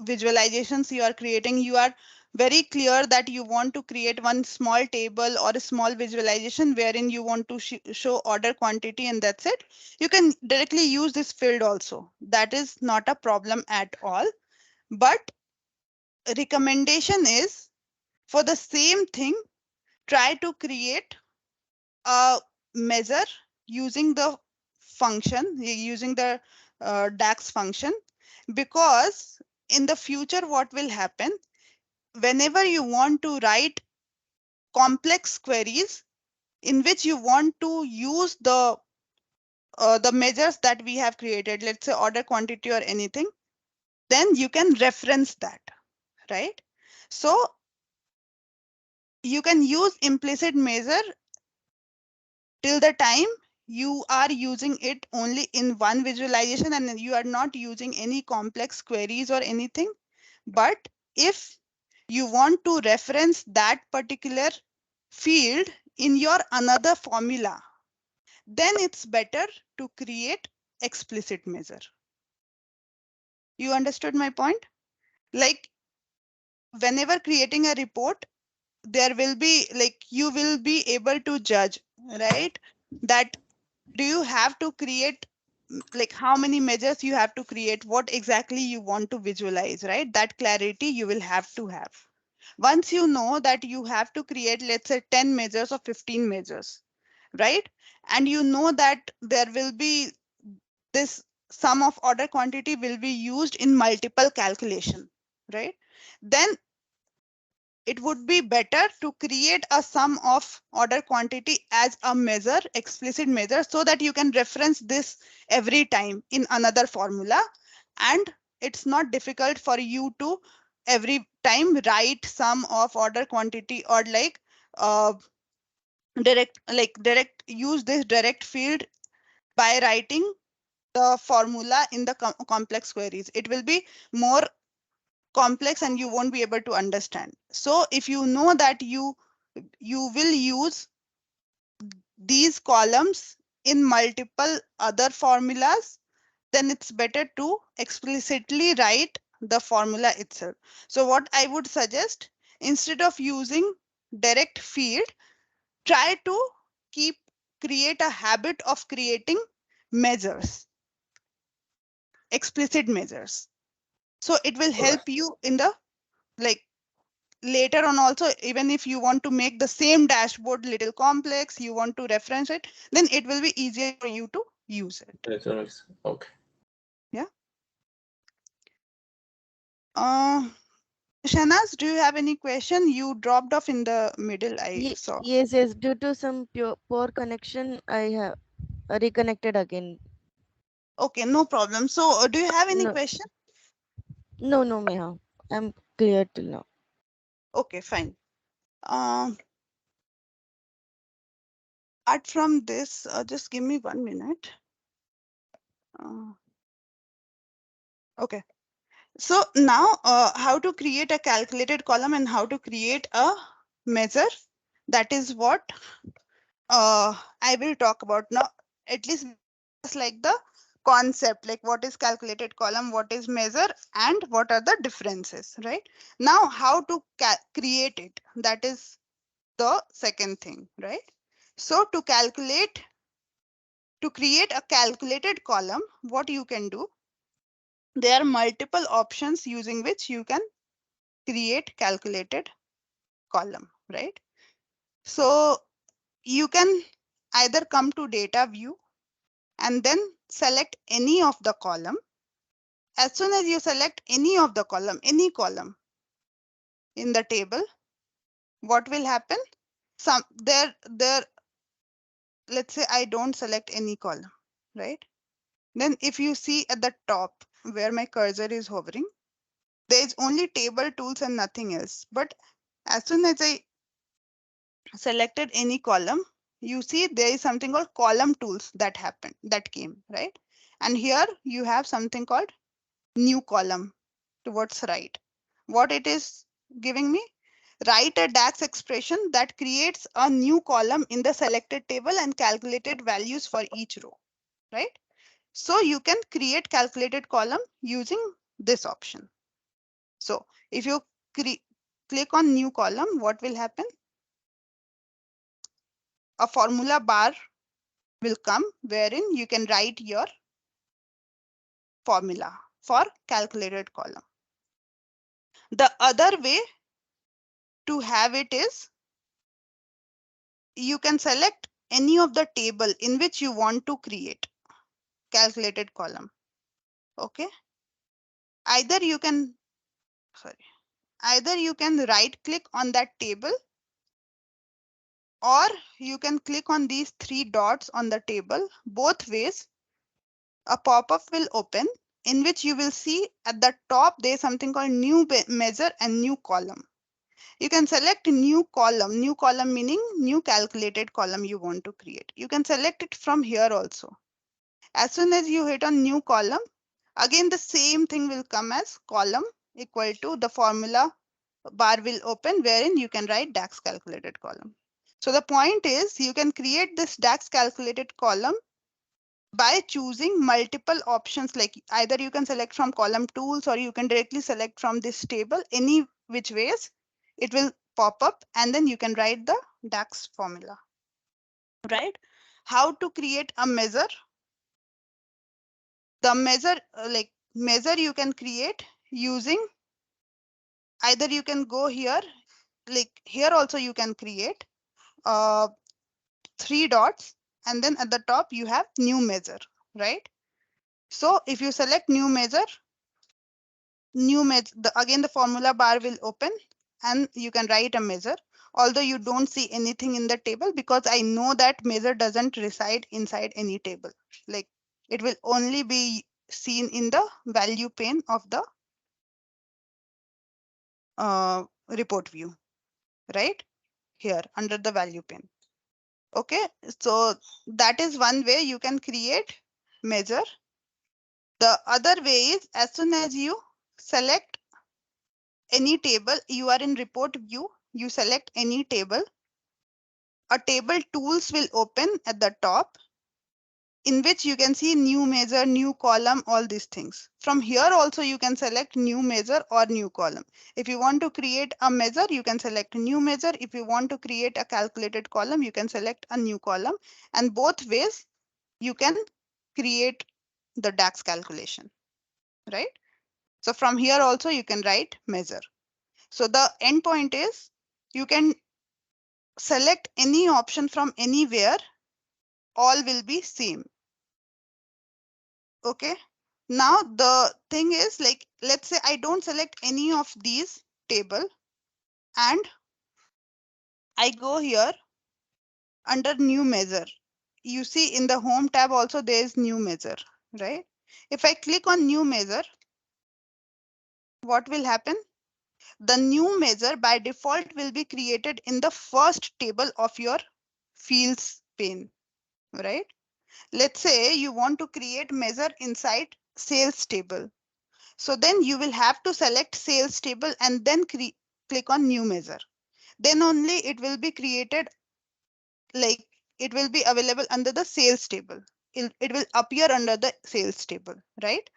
visualizations you are creating, you are very clear that you want to create one small table or a small visualization wherein you want to show order quantity and that's it, you can directly use this field also. That is not a problem at all. But recommendation is, for the same thing, try to create a measure using the function, using the DAX function, because in the future, what will happen whenever you want to write complex queries in which you want to use the measures that we have created, let's say order quantity or anything, then you can reference that, right? So you can use implicit measure till the time you are using it only in one visualization and you are not using any complex queries or anything. But if you want to reference that particular field in your another formula, then it's better to create explicit measure. You understood my point? Like whenever creating a report, there will be like you will be able to judge, right? That do you have to create like how many measures you have to create, what exactly you want to visualize, right? That clarity you will have to have. Once you know that you have to create, let's say 10 measures or 15 measures, right? And you know that there will be this sum of order quantity will be used in multiple calculation, right? Then it would be better to create a sum of order quantity as a measure, explicit measure, so that you can reference this every time in another formula. And it's not difficult for you to every time write sum of order quantity or like uh, direct use this direct field by writing the formula in the complex queries. It will be more complex and you won't be able to understand. So if you know that you will use these columns in multiple other formulas, then it's better to explicitly write the formula itself. So what I would suggest, instead of using direct field, try to create a habit of creating measures, explicit measures. So it will help you in the like later on also, even if you want to make the same dashboard little complex, you want to reference it, then it will be easier for you to use it. Okay. Yeah. Shanaz, do you have any question? You dropped off in the middle, I saw. Yes, yes. Due to some poor connection, I have reconnected again. Okay, no problem. So do you have any No, question? no, Meha. I'm clear till now. Okay, fine. Apart from this, just give me 1 minute. Okay. So now how to create a calculated column and how to create a measure. That is what I will talk about now. At least just like the concept, like what is calculated column, what is measure, and what are the differences, right? Now, how to create it? That is the second thing, right? So to create a calculated column, what you can do, there are multiple options using which you can create calculated column, right? So you can either come to data view and then select any of the column. As soon as you select any of the column, any column in the table, what will happen? Let's say I don't select any column, right? Then if you see at the top where my cursor is hovering, there is only table tools and nothing else. But as soon as I selected any column, you see there is something called column tools that came, right? And here you have something called new column towards right. What it is giving me? Write a DAX expression that creates a new column in the selected table and calculated values for each row, right? So you can create calculated column using this option. So if you click on new column, what will happen? A formula bar will come wherein you can write your formula for calculated column. The other way to have it is you can select any of the table in which you want to create calculated column. Okay. Either you can, either you can right click on that table, or you can click on these three dots on the table. Both ways, a pop-up will open in which you will see at the top there's something called new measure and new column. You can select new column meaning new calculated column you want to create. You can select it from here also. As soon as you hit on new column, again the same thing will come as column equal to the formula bar will open wherein you can write DAX calculated column. So the point is you can create this DAX calculated column by choosing multiple options, like either you can select from column tools or you can directly select from this table. Any which ways it will pop up and then you can write the DAX formula, right? How to create a measure? The measure you can create using, either you can go here, like here also you can create three dots and then at the top you have new measure, right? So if you select new measure, again the formula bar will open and you can write a measure. Although you don't see anything in the table because I know that measure doesn't reside inside any table. Like it will only be seen in the value pane of the report view, right? Here under the value pane. Okay, so that is one way you can create measure. The other way is as soon as you select any table, you are in report view, you select any table, a table tools will open at the top in which you can see new measure, new column, all these things. From here also you can select new measure or new column. If you want to create a measure, you can select new measure. If you want to create a calculated column, you can select a new column, and both ways you can create the DAX calculation, right? So from here also you can write measure. So the endpoint is you can select any option from anywhere, all will be same. Okay. Now the thing is, like, let's say I don't select any of these table and I go here under new measure. You see in the home tab also there is new measure, right? If I click on new measure, what will happen? The new measure by default will be created in the first table of your fields pane, right? Let's say you want to create measure inside sales table. So then you will have to select sales table and then click on new measure. Then only it will be created, like it will be available under the sales table. It will appear under the sales table, right?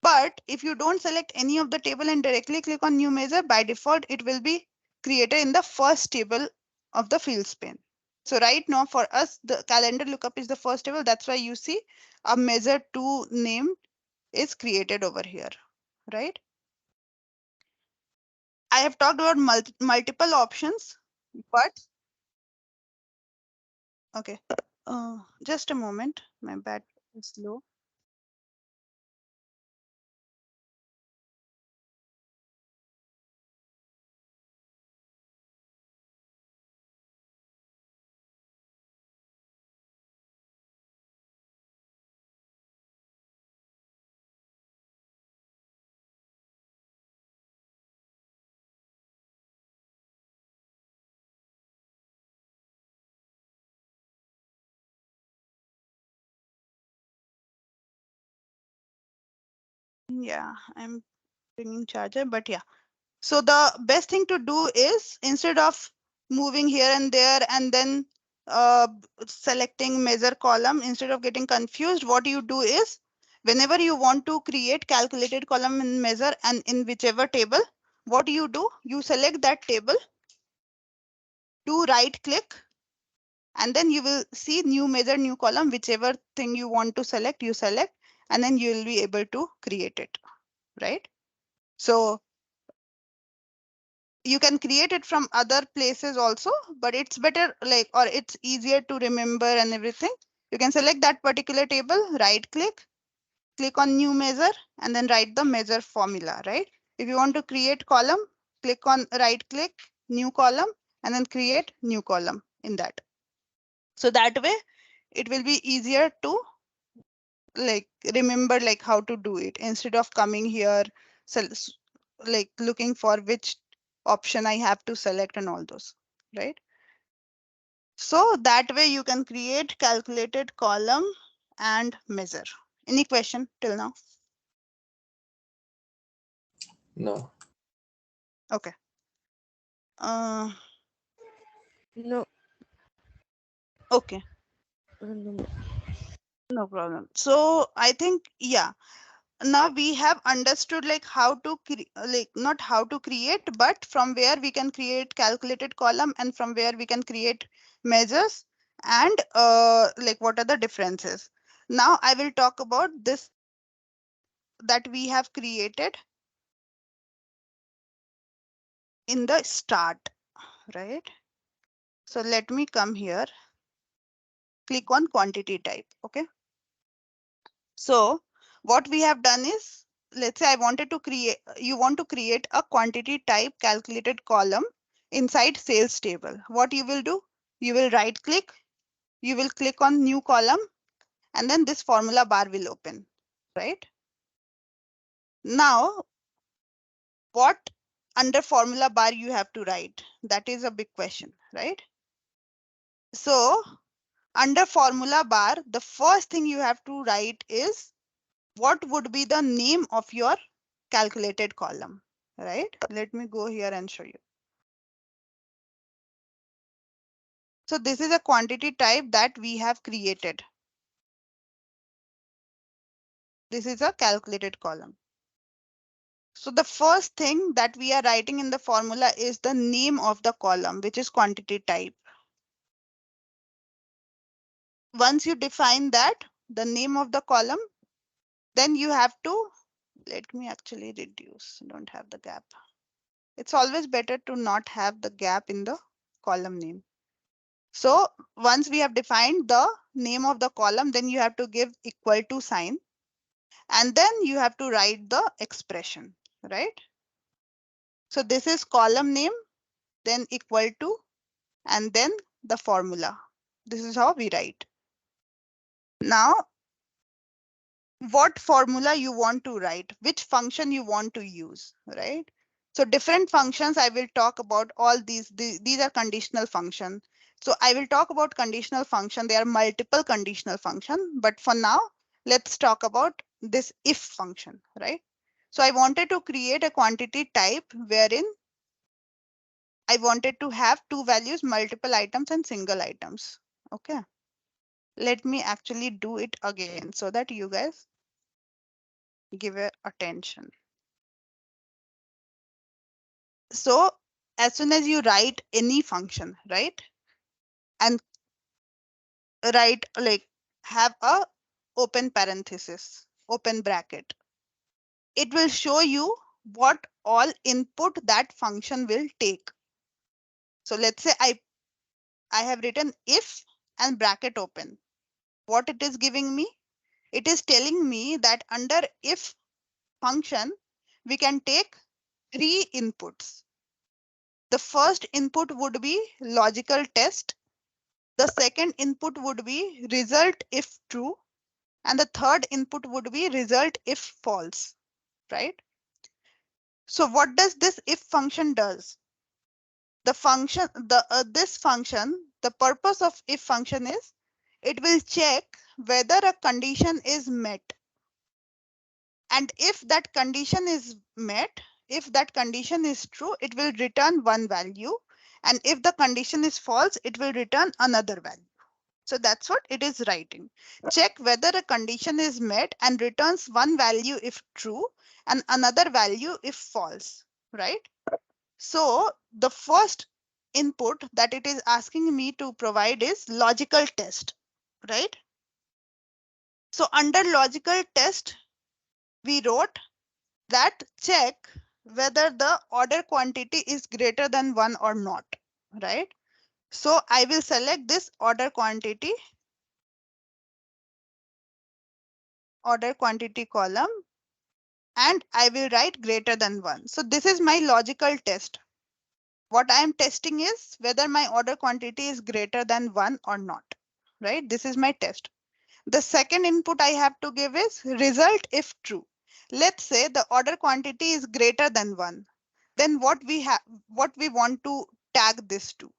But if you don't select any of the table and directly click on new measure, by default, it will be created in the first table of the fields pane. So right now for us, the calendar lookup is the first table. That's why you see a measure 2 name is created over here, right? I have talked about multiple options, but okay. Just a moment. My battery is low. Yeah, I'm bringing charger, but yeah. So the best thing to do is instead of moving here and there and then selecting measure column, instead of getting confused, what you do is whenever you want to create calculated column in measure and in whichever table, what you do, you select that table, do right click, and then you will see new measure, new column, whichever thing you want to select, you select, and then you will be able to create it, right? So you can create it from other places also, but it's better like, or it's easier to remember and everything. You can select that particular table, right click, click on new measure, and then write the measure formula, right? If you want to create column, click on right click, new column, and then create new column in that. So that way it will be easier to like remember like how to do it instead of coming here, so like looking for which option I have to select and all those, right? So that way you can create calculated column and measure. Any question till now? No. Okay. Uh, No, okay, no. no problem. So I think, yeah, now we have understood like how to like not how to create, but from where we can create calculated column and from where we can create measures, and like what are the differences. Now I will talk about this that we have created in the start, right? So let me come here, click on quantity type. Okay. So what we have done is, let's say I wanted to create, you want to create a quantity type calculated column inside sales table. What you will do, you will right click, you will click on new column, and then this formula bar will open, right? Now, what under formula bar you have to write? That is a big question, right? So under formula bar, the first thing you have to write is what would be the name of your calculated column, right? Let me go here and show you. So this is a quantity type that we have created. This is a calculated column. So the first thing that we are writing in the formula is the name of the column, which is quantity type. Once you define that, the name of the column, then you have to, let me actually reduce, don't have the gap. It's always better to not have the gap in the column name. So once we have defined the name of the column, then you have to give equal to sign, and then you have to write the expression, right? So this is column name, then equal to, and then the formula. This is how we write. Now, what formula you want to write, which function you want to use, right? So different functions, I will talk about all these. These are conditional function. So I will talk about conditional function. There are multiple conditional function, but for now, let's talk about this if function, right? So I wanted to create a quantity type wherein I wanted to have two values, multiple items and single items. Okay. Let me actually do it again so that you guys give it attention. So as soon as you write any function, right? And write, like have a open parenthesis, open bracket. It will show you what all input that function will take. So let's say I have written if and bracket open. What it is giving me? It is telling me that under if function, we can take 3 inputs. The first input would be logical test. The second input would be result if true. And the third input would be result if false, right? So what does this if function does? The function, this function, the purpose of if function is it will check whether a condition is met. And if that condition is met, if that condition is true, it will return one value. And if the condition is false, it will return another value. So that's what it is writing. Check whether a condition is met and returns one value if true and another value if false, right? So the first input that it is asking me to provide is logical test, right? So under logical test, we wrote that check whether the order quantity is greater than 1 or not, right? So I will select this order quantity column and I will write greater than 1. So this is my logical test. What I am testing is whether my order quantity is greater than 1 or not, right? This is my test. The second input I have to give is result if true. Let's say the order quantity is greater than 1. Then what we want to tag this to?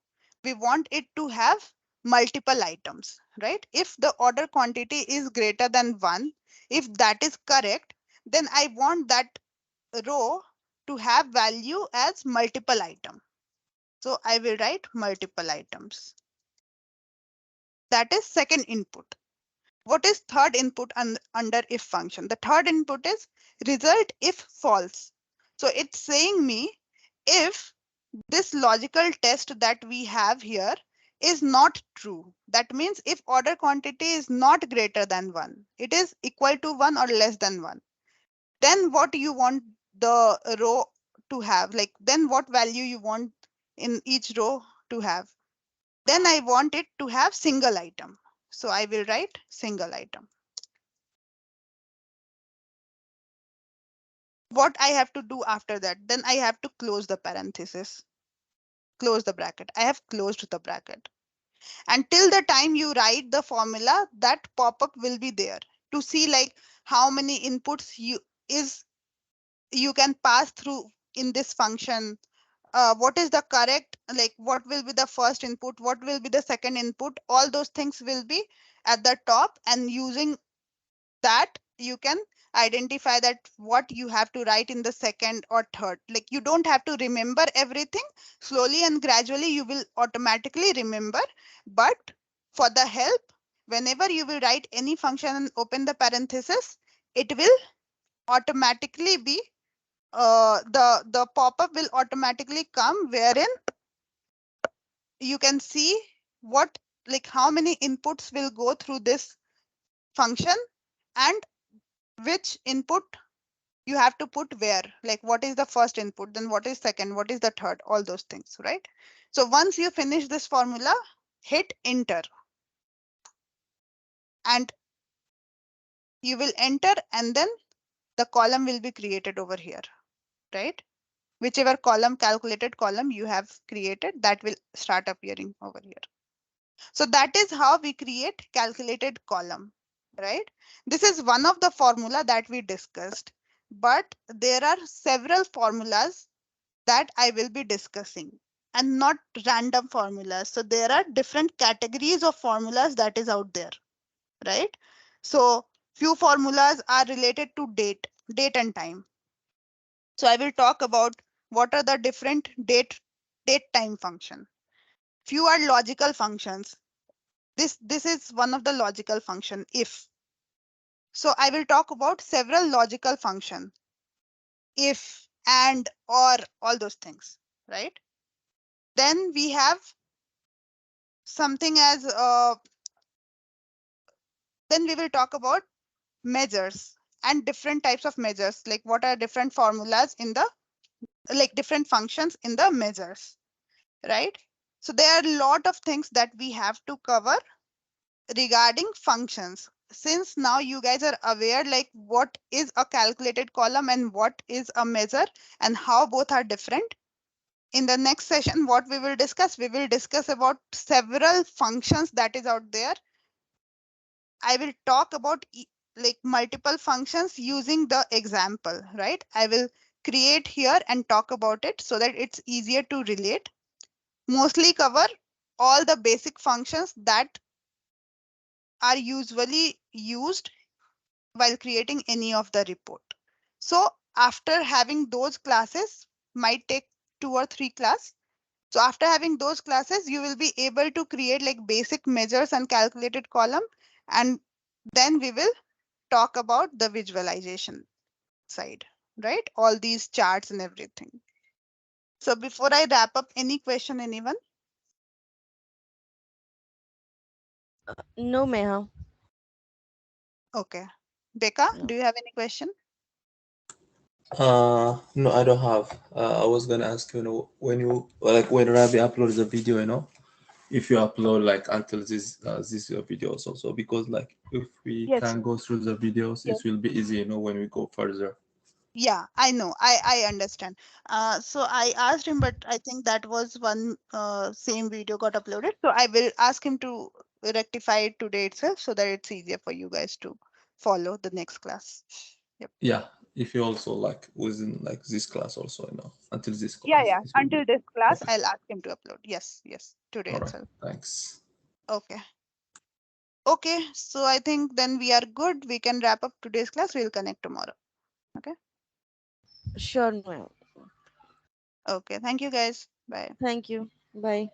We want it to have multiple items, right? If the order quantity is greater than 1, if that is correct, then I want that row to have value as multiple item. So I will write multiple items. That is second input. What is third input under if function? The third input is result if false. So it's saying me if this logical test that we have here is not true. That means if order quantity is not greater than 1, it is equal to 1 or less than 1. Then what you want the row to have, like then what value you want in each row to have? Then I want it to have single item. So I will write single item. What I have to do after that? Then I have to close the parenthesis, close the bracket. I have closed the bracket. Until the time you write the formula, that pop-up will be there to see like how many inputs you can pass through in this function. What is the correct, like what will be the first input, what will be the second input, all those things will be at the top, and using that you can identify that what you have to write in the second or third. Like you don't have to remember everything. Slowly and gradually you will automatically remember, but for the help, whenever you will write any function and open the parenthesis, it will automatically be the pop-up will automatically come, wherein you can see what, like how many inputs will go through this function and which input you have to put where, like what is the first input, then what is second, what is the third, all those things, right? So once you finish this formula, hit enter and you will enter, and then the column will be created over here, right? Whichever column, calculated column you have created, that will start appearing over here. So that is how we create calculated column, right? This is one of the formula that we discussed, but there are several formulas that I will be discussing, and not random formulas. So there are different categories of formulas that is out there, right? So few formulas are related to date and time. So I will talk about what are the different date time function. Few are logical functions. This is one of the logical function, if. So I will talk about several logical function, if, and, or, all those things, right? Then we have something as then we will talk about measures and different types of measures, like what are different formulas in the, like different functions in the measures, right? So there are a lot of things that we have to cover regarding functions. Since now you guys are aware like what is a calculated column and what is a measure and how both are different. In the next session, what we will discuss about several functions that is out there. I will talk about like multiple functions using the example, right? I will create here and talk about it so that it's easier to relate. Mostly cover all the basic functions that are usually used while creating any of the report. So after having those classes, might take 2 or 3 classes. So after having those classes, you will be able to create like basic measures and calculated column. And then we will talk about the visualization side, right? All these charts and everything. So before I wrap up, any question, anyone? No, Meha. Okay. Becca, No. do you have any question? No, I don't have. I was gonna ask you, when you like when Rabi uploads a video, if you upload like until this videos also, because like if we Yes. can go through the videos, Yes. it will be easy, when we go further. Yeah, I know. I understand. So I asked him, but I think that was one same video got uploaded. So I will ask him to rectify it today itself so that it's easier for you guys to follow the next class. Yep. Yeah, if you also like within like this class also, until this Yeah, class, yeah. it will be Until this class, okay. I'll ask him to upload. Yes, yes. Today All right, itself. thanks. Okay. Okay. So I think then we are good. We can wrap up today's class. We'll connect tomorrow. Okay. Sure, Meha. Okay. Thank you guys. Bye. Thank you. Bye.